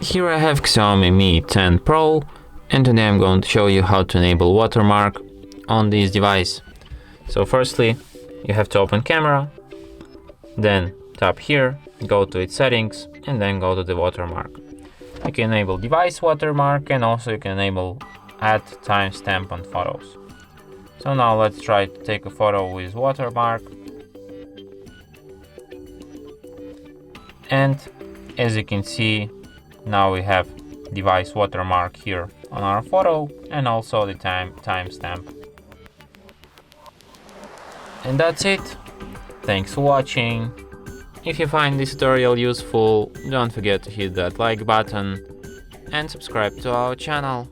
Here I have Xiaomi Mi 10 Pro, and today I'm going to show you how to enable watermark on this device. So firstly, you have to open camera, then tap here, go to its settings, and then go to the watermark. You can enable device watermark, and also you can enable add timestamp on photos. So now let's try to take a photo with watermark. And as you can see, now we have device watermark here on our photo, and also the timestamp. And that's it. Thanks for watching. If you find this tutorial useful, don't forget to hit that like button and subscribe to our channel.